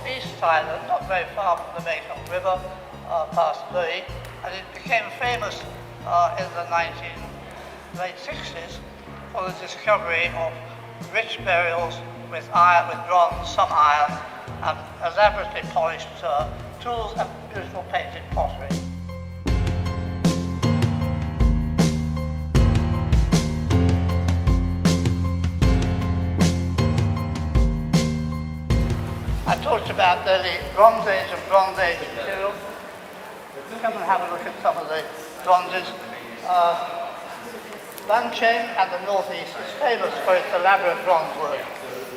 northeast Thailand, not very far from the Mekong River, past Lui, and it became famous in the late 60s for the discovery of rich burials with iron, with bronze, some iron, and elaborately polished tools and beautiful painted pottery. I talked about the Bronze Age and Bronze Age materials. Come and have a look at some of the bronzes. Lancheng and the northeast is famous for its elaborate bronze work.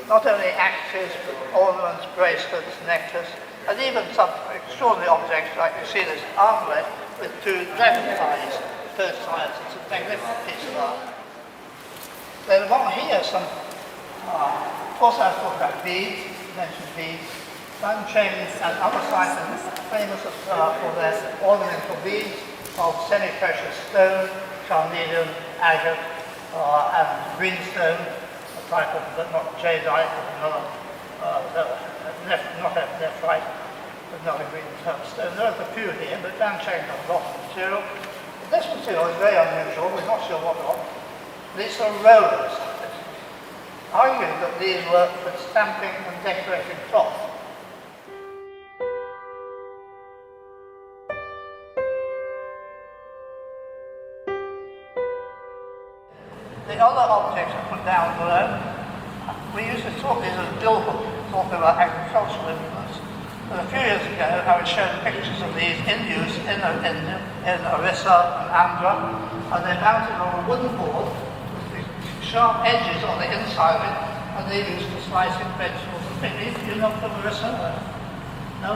Not only axes, but ornaments, bracelets, necklace, and even some extraordinary objects like you see this armlet with two dragonflies, both sides. It's a magnificent piece of art. Then along here, some, also I talked about beads, mentioned beads. Lancheng and other sites are famous for their ornamental beads of semi-precious stone, carnelian, agate, and greenstone, a type of, but not jadeite, but another, not nephrite, but not a green stone. There are a few here, but Lancheng has a lot of material. This material is very unusual, we're not sure what of. These are rollers, arguing that these work for stamping and decorating cloth. The other objects are put down below. We used to talk these as billhooks, talking about agricultural implements. But a few years ago, I was shown pictures of these in use in Orissa and Andhra, and they're mounted on a wooden board with the sharp edges on the inside of it, and they're used for slicing vegetables and things. Do you know from Orissa? No?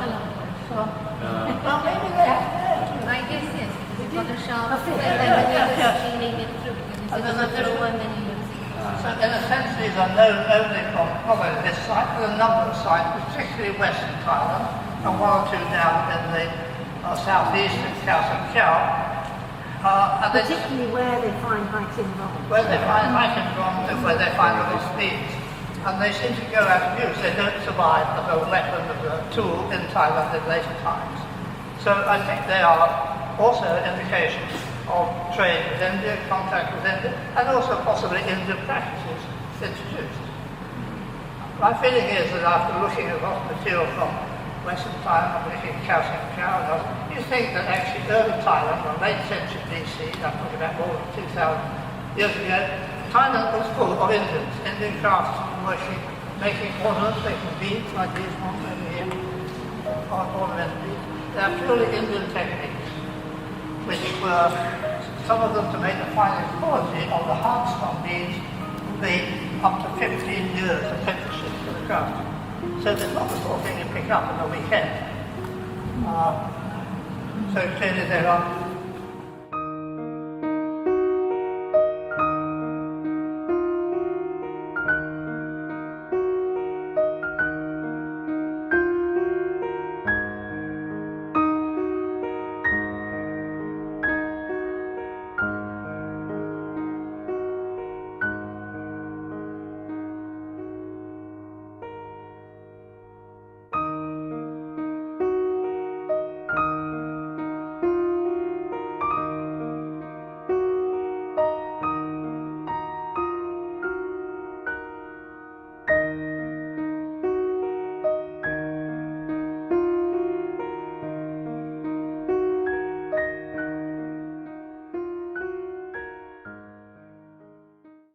Well, maybe they have there. I guess yes. We've got a sharp and then you're stealing it through. So in a sense these are known only from not only this site, but a number of sites, particularly Western Thailand, and one or two down in the southeast in Khao San Kiao. Particularly where they find high-tin bronze. Where they find high-tin bronze and where they find all these beads. And they seem to go out of use. They don't survive as a weapon, as a tool in Thailand in later times. So I think they are also indications of trade with India, contact with India, and also possibly Indian practices introduced. My feeling is that after looking at a lot of material from Western Thailand, looking at Khao San Kiao and others, you think that actually early Thailand, or late century BC, I'm talking about more than 2,000 years ago, Thailand was full of Indians, Indian craftsmen working, making ornaments, making beads like these ones over here, ornamental beads. They are purely Indian techniques, which were, some of them to make the final quality of the hardstone beads would be up to 15 years apprenticeship to the craft. So it's not the sort of thing you pick up in a weekend. So clearly there are